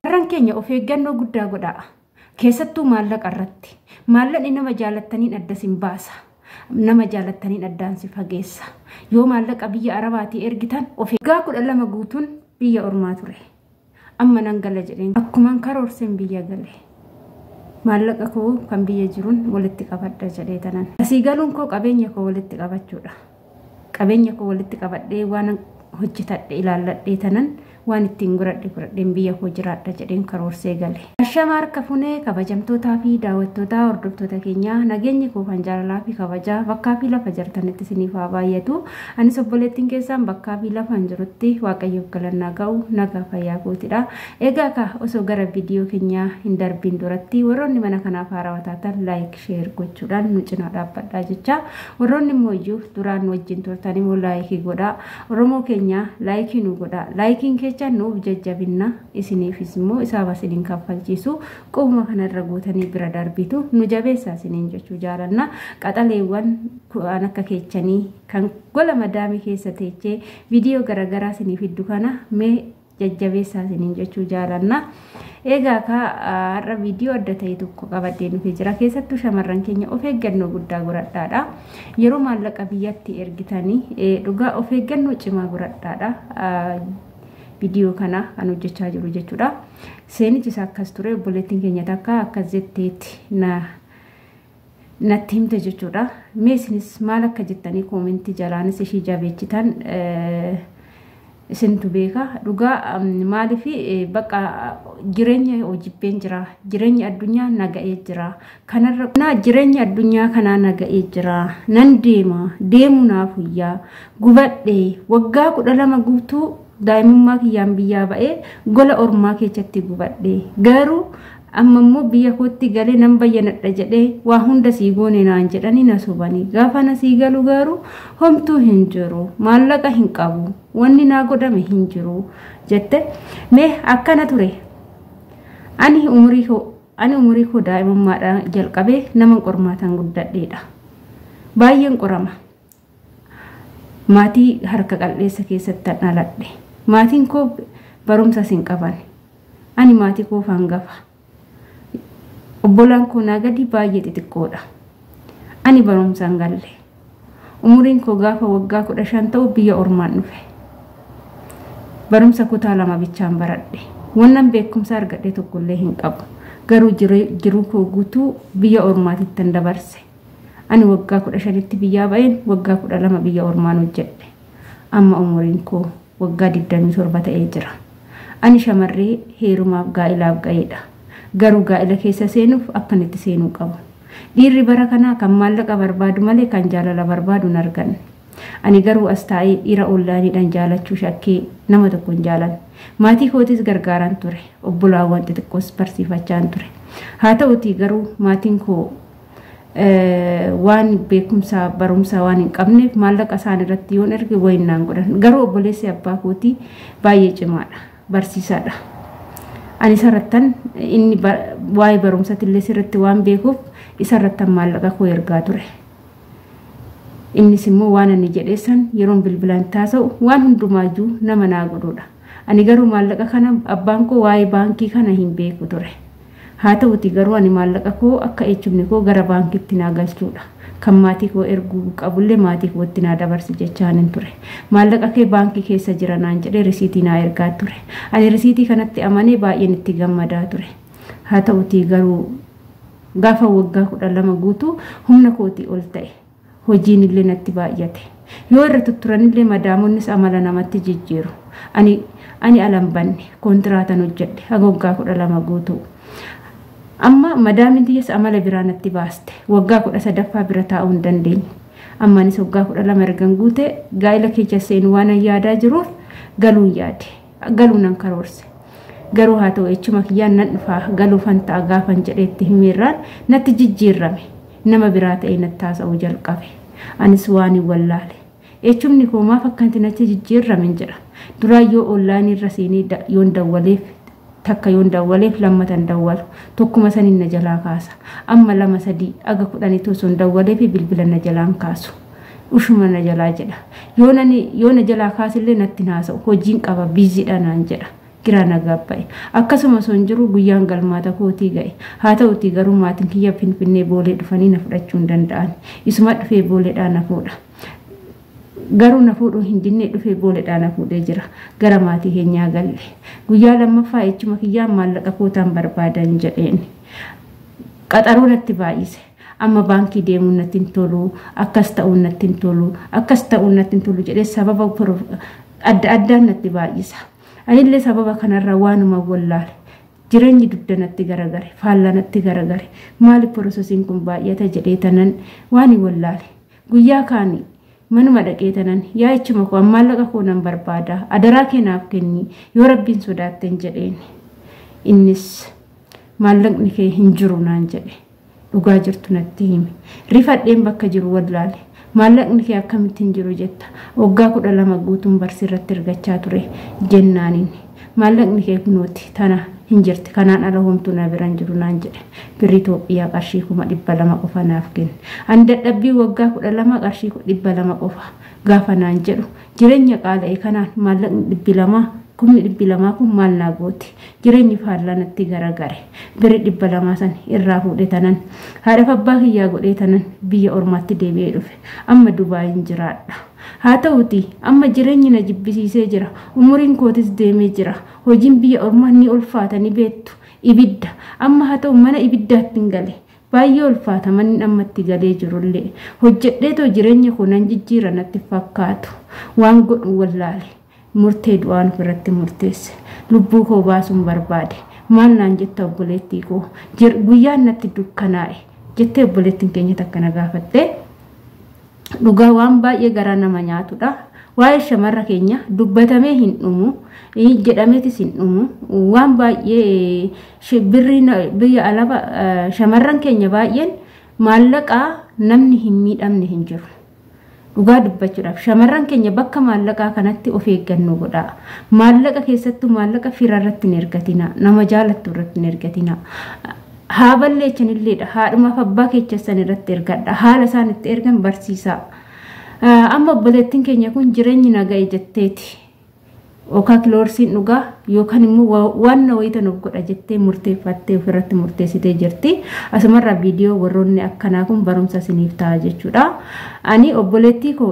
Shamarran keenya of eeggannoo guddaa godhaa. Keessattuu maallaqa irratti. Maallaqni nama jaalattaniin adda sin baasa. Nama jaalattaniin addaan si fageessa. Yoo maallaqa biyya Arabaatii ergitan of eeggaa 12 guutuun biyya ormaa ture. Amma nan gala jedheen akkuman karoorsen biyya gale. Maallaqa koo kan biyya jiruun walitti qabadha jedhee tanan. Asii galuun koo qabeenya koo walitti qabachuudha. Qabeenya koo walitti qabadhee waan hojjetadhe ilaalladhee tanan waan ittiin guradheen biyya koo jiraadha jedheen karoorsee gale. Ashama harka funee kabajamtootaa fi daawwattootaa hordoftoota keenyaa nageenyi koo kan jaalalaa fi kabajaa bakkaa fi lafa jirtanitti isiniif haa baay'atu. Anis obboleettiin keessaan bakkaa fi lafa hin jirutti waaqayyoof galannaa ga'u nagaa fayyaa kootidha. Egaa ka osoo gara viidiyoo keenyaa hin darbiin duratti warroonni mana kanaaf haarawaa taatan laayik sheer gochuudhaan nu cinaa dhaabbadhaa jecha warroonni immoo iyyuu duraan wajjin turtan immoo laayikii godhaa. Oromoo keenya laayikii nu godhaa. Laayikiin nuuf jajjabinna isiniifis immoo isaaf isiniin kaffalchiisu qubuma kanarra guutanii bira darbitu nu jabeessaa isiniin jechuu jaalanna. Qaxaleewwan ku'aan akka keechanii kan gola madaamii keessa teechee viidiyoo garagaraa isiniif hiddu kana mee jajjabeessaa isiniin jechuu jaalanna. Egaa har'a viidiyoo adda ta'e tokko qabadhee dhufee jira. Keessattuu shamarran keenya of eeggannoo guddaa godhadhaadha. Yeroo maallaqa biyyatti ergitanii dhugaa of eeggannoo cimaa godhadhaadha. Video kana kan hojjechaa jiru jechuudha. Seenichi isaa akkas ture obboleettiin keenya takka akkas jetteetti natti himte jechuudha. Mee isinis maal akka jettanii koomentii jalaanis ishii jabeechitan isintu beeka. Dhugaa maaliif bakka jireenya hojibbeen jira. Jireenya addunyaa naga'ee jira. Kanarra jireenya addunyaa kanaa naga'ee jira. Nan deemu naaf huyyaa gubadhee waggaa 12 guutuu daa'imummaa kiyyaan biyyaa ba'ee gola ormaa keessatti gubadhee garuu amma immoo biyya kootti galee nan bayyanadha jedhee waa hunda sii goone naan jedhanii na sobanii gaafa na sii galu garuu homtuu hin jiru maallaqa hin qabu wanni naa godhame hin jiru jette. Mee akkana ture ani umurii koo daa'imummaadhaan jalqabee nama qormaataan guddadheedha. Baay'een qorama. Maatii harka qal'eessa keessatti dhaladhe. Maatiin koo barumsa sin qaban. Ani maatii koo hangafa. Obbolaan koo naa gadi baay'ee xixiqqoodha. Ani barumsaan galle. Umuriin koo gaafa waggaa 15 ta'u biyya ormaan dhufe. Barumsa kutaa 2 bichaan baradhe. Wannan beekumsa argadhe tokkollee hin qabu. Garuu jiruu koo guutuu biyya ormaatitti dabarse. Ani waggaa 15tti biyyaa ba'een waggaa 12 biyya ormaan hojjedhe. Amma umuriin koo waggaa 27 ta'ee jira. Ani shamarree heerumaaf gaa'ilaaf ga'eedha. Garuu gaa'ila keessa seenuuf akkanitti seenuu qabu. Dhiirri bara kanaa kan maallaqa barbaadu malee kan jaalala barbaadu hin arganne. Ani garuu as taa'ee dhiira ollaaniidhaan jaalachuu shakkee nama tokko hin jaalanne. Maatii kootis gargaaraan ture. Obbolaawwan xixiqqoos barsiifachaan ture. Haa ta'utii garuu maatiin koo waan beekumsa barumsa waan hin qabneef maallaqa isaan irratti yoon erge wayinnaan godhan. Garuu obboleessi abbaa kootii baay'ee cimaadha. Barsiisaadha. Ani sarrattan inni waa'ee barumsatillee sirriitti waan beekuuf isarrattan maallaqa koo ergaa ture. Innis immoo waan ani jedheessan yeroon bilbilaan taasa'u waan hundumaayyuu nama naa godhudha. Ani garuu maallaqa kana abbaan koo waa'ee baankii kana hin beeku ture. Haa ta'utii garuu ani maallaqa koo akka echumni koo gara baankiitti naa galchuudha. Kan maatii koo erguu qabullee maatii kootti naa dabarsi jechaan hin ture. Maallaqa kee baankii keessa jira naan jedhee risiitii naa ergaa ture. Ani risiitii kanatti amanee baay'een itti gammadaa ture. Haa ta'utii garuu gaafa waggaa 12 guutuu humna kootii ol ta'e. Hojiin illee natti baay'ate. Yoo irra tutturanillee madaamonnis amala namatti jijjiiru. Ani alambanne kontiraatan hojjedhe haga waggaa 12 guutuu. Amma madaamin tiyas amala biraa natti baaste. Waggaa 13ffaa bira taa'uu hin dandeenye. Ammaanis waggaa 12 ergan guute gaa'ila keessa seenu waan yaadaa jiruuf galuun yaade. Galuu nan karoorse. Garuu haa ta'u echuma kiyyaan nan dhufaa galuufan ta'a gaafan jedheetti himeerraan natti jijjiirrame. Nama biraa ta'ee natti haasa'uu jalqabe. Anis waan hin wallaale. Echumni koo maaf akkanti natti jijjiirrame jedha. Duraayyoo onlaayinii irra seenee yoon dawwaleef takka yoon dawwaleef lammatan dawwalu tokkuma saniin na jalaa kaasa. Amma 2-3 aga 10 osoo hin dawwaleef bilbila na jalaan kaasu. Ushuma na jalaa jedha. Yoo na jalaa kaasillee natti haasa'u hojiin qaba biiziidha naan jedha. giraana gabba'e akkasuma son jiru guyyaan galmaata kootii ga'e haa ta'utii garuu maatiin kiyya Finfinnee boolee dhufanii na fudhachuu hin danda'an isuma dhufee booleedhaan na fuudha garuu na fuudhuu hin dinne dhufee booleedhaan na fuudhee jira gara maatii keenyaa galle guyyaa lammaffaa echuma kiyyaan maallaqa kootaan barbaadan jedheen qaxaroo natti baay'ise amma baankii deemuun natti hin tolu akkas ta'uun natti hin tolu akkas ta'uun natti hin tolu jedhee sababa adda addaan natti baay'isa anillee sababa kanarraa waanuma wallaale jireenyi duddanatti garagare faallanatti garagare maali prosesiin kun baay'ata jedhee tanan waani wallaale guyyaa kaanii manuma dhaqee tanan yaa ichuma koo maallaqa koo nan barbaada adaraa keenaaf kenni yoo rabbiin sodaatten jedheen innis maallaqni kee hin jiru naan jedhe dhugaa jirtu natti hime rifadheen bakka jiru wallaale maallaqni kee akkamittiin jiru jetta waggaa 12 guutuun barsirratti ergachaa ture jennaaniin maallaqni kee kunooti tana hin jirti kanaan ala homtuu na biran jiru naan jedhe birrii Itoophiyaa qarshii 200 qofa naaf kenne an dadhabbii waggaa 12 qarshii 200 qofa gaafa naan jedhu jireenya qaala'e kanaan maallaqni 200 200 kun maal naa gooti jireenyi faallanatti garagare birrii 200 san irraa fuudhe tanan haadha abbaa kiyyaa godhee tanan biyya ormaatti deebi'ee dhufe amma Dubaayin jiraadha haa ta'uti amma jireenyi na jibbisiisee jira umuriin kootis deemee jira hojiin biyya ormaa ni ulfaatani beettu ibidda amma haa ta'u mana ibiddaatti hin gale baay'ee ulfaata manni ammatti galee jirullee hojjedheetoo jireenya kunan jijjiira natti fakkaatu waan godhu wallaale murtee du'aan ofirratti murteesse lubbuu koo baasuun barbaade maal naan jetta obboleettii koo guyyaan natti dukkanaa'e jettee obboleettiin keenya takka na gaafatte dhugaa waan baay'ee garaa nama nyaatudha waa'ee shamarra keenya dubbatamee hin dhumu jedhameetis hin dhumu waan baay'ee biyya alaba shamarran keenya baay'een maallaqaa namni hin miidhamne hin jiru dhugaa dubbachuudhaaf shamarran keenya bakka maallaqaa kanatti of eeggannoo godhaa maallaqa keessattuu maallaqa fira irratti hin ergatina nama jaalattu irratti hin ergatina haa balleechanilleedha haadhumaaf abbaa keechassan irratti ergadha haala isaan itti ergan barsiisaa amma obboleettiin keenya kun jireenyi naga'e jetteeti okaa kiloorsiin dhugaa yookaan immoo waan wayitan of godha jettee murteeffattee ofirratti murteessitee jirti asumarraa viidiyoo warroonni akkanaa kun barumsa isiniif ta'a jechuudha ani obboleettii koo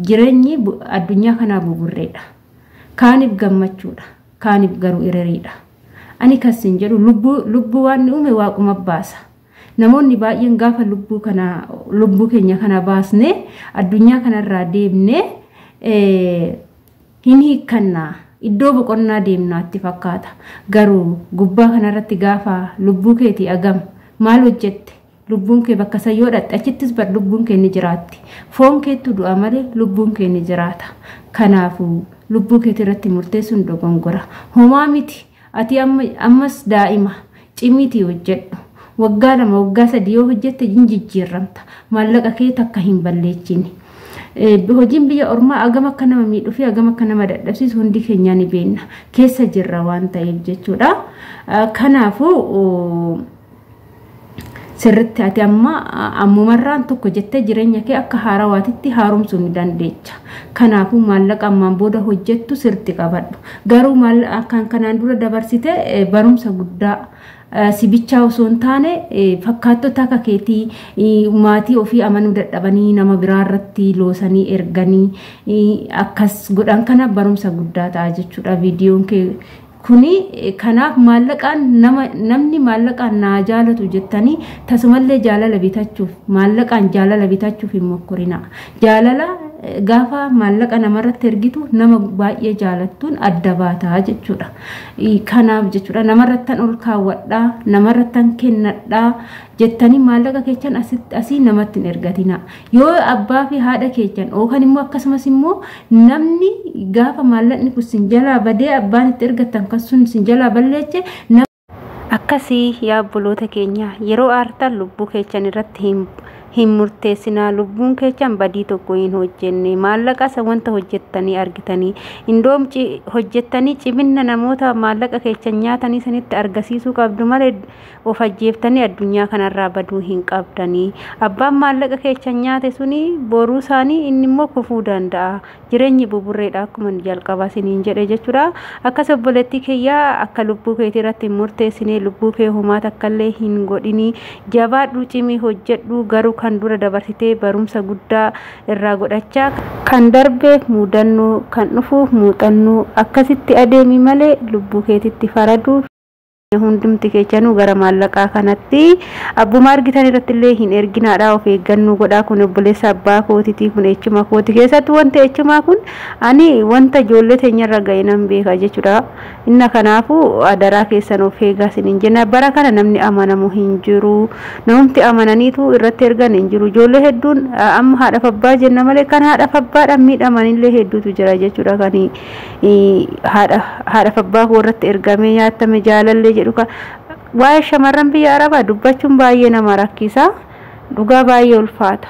jireenyi addunyaa kanaa buburreedha kaaniif gammachuudha kaaniif garuu irariidha ani kasin jedhu lubbuu waan uume waaquma baasa namoonni baay'een gaafa lubbuu keenya kana baasne addunyaa kanarraa deemne hin hiikkannaa iddoo boqonnaa deemnaatti fakkaata garuu gubbaa kanarratti gaafa lubbuu keetii agam maal hojjette lubbuun kee bakka sayyoo dhatte achittis bar lubbuun kee ni jiraatti foon keetu du'a malee lubbuun kee ni jiraata kanaafuu lubbuu keetii irratti murteessuun dogongora homaa miti ati ammas daa'ima cimiitii hojjedhu waggaa 2 waggaa 3 yoo hojjette jijjiirramta maallaqa kee takka hin balleechini hojiin biyya ormaa agam akka nama miidhuu fi agam akka nama dadhabsiisu hundi keenya ni beekna keessa jirra waan ta'eef jechuudha kanaafuu sirritti ati ammumarraan tokko jettee jireenya kee akka haarawaatitti haaromsuu ni dandeecha kanaafuu maallaqa ammaan booda hojjettu sirritti qabadhu garuu akkan kanaan dura dabarsite barumsa guddaa sibichaa osoo hin taane fakkaattota akka keetii maatii ofii amanuu dadhabanii nama biraa irratti loosanii erganii akkas godhan kana barumsa guddaa ta'a jechuudha viidiyoon kee kuni kanaaf maallaqaan namni maallaqaan naa jaalatu jettanii tasumallee jaalala bitachuuf maallaqaan jaalala bitachuuf hin mokkorina jaalala gaafa maallaqa namarratti ergitu nama baay'ee jaalattuun adda baataa jechuudha kanaaf jechuudha namarrattan ol kaawwadhaa namarrattan kennadhaa jettanii maallaqa keechan asii namatti hin ergatina yoo abbaa fi haadha keechan yookaan immoo akkasumas immoo namni gaafa maallaqni kun sin jalaa badee abbaan itti ergatan kan sun sin jalaa balleeche akkasii yaa obboloota keenya yeroo aartan lubbuu keechan irratti hin murteessinaa lubbuun keechan badii tokko hin hojjenne maallaqa isa wanta hojjettanii argitanii indoom hojjettanii cimina namoota maallaqa keechan nyaatanii sanitti argisiisuu qabdu malee of ajjeeftanii addunyaa kanarraa baduu hin qabdanii abbaan maallaqa keechan nyaate suni boruu isaanii inni immoo kufuu danda'a jireenyi buburreedha akkuma jalqaba siniin jedhe jechuudha akkas obboleettii kiyyaa akka lubbuu keetii irratti hin murteessinee lubbuu kee humaata akkallee hin godhinii jabaadhu cimii hojjedhu garuu kan dura dabarsitee barumsa guddaa irraa godhachaa kan darbeef muudannoo kan dhufuuf muuxannoo akkasitti adeemi malee lubbuu keetitti faraduu hundumti keechanuu gara maallaqaa kanatti abbuma argitan irratti illee hin erginaadha of eeggannoo godhaa kun obboleessa abbaa kootitii kun echuma kooti keessatti wanta echumaa kun ani wanta ijoollee teenyarra ga'e nan beeka jechuudha inna kanaafu adaraa keessan of eegaa sinin jenna bara kana namni amanamu hin jiru namumti amananiitu irratti ergan hin jiru ijoollee hedduun amma haadhaaf abbaa jenna malee kan haadhaaf abbaadhaan miidhamanillee hedduutu jira jechuudha kan haadhaaf abbaa koo irratti ergamee nyaatame jaalallee jedhuka waa'ee shamarran biyya arabaa dubbachuun baay'ee nama rakkisa dhugaa baay'ee ulfaata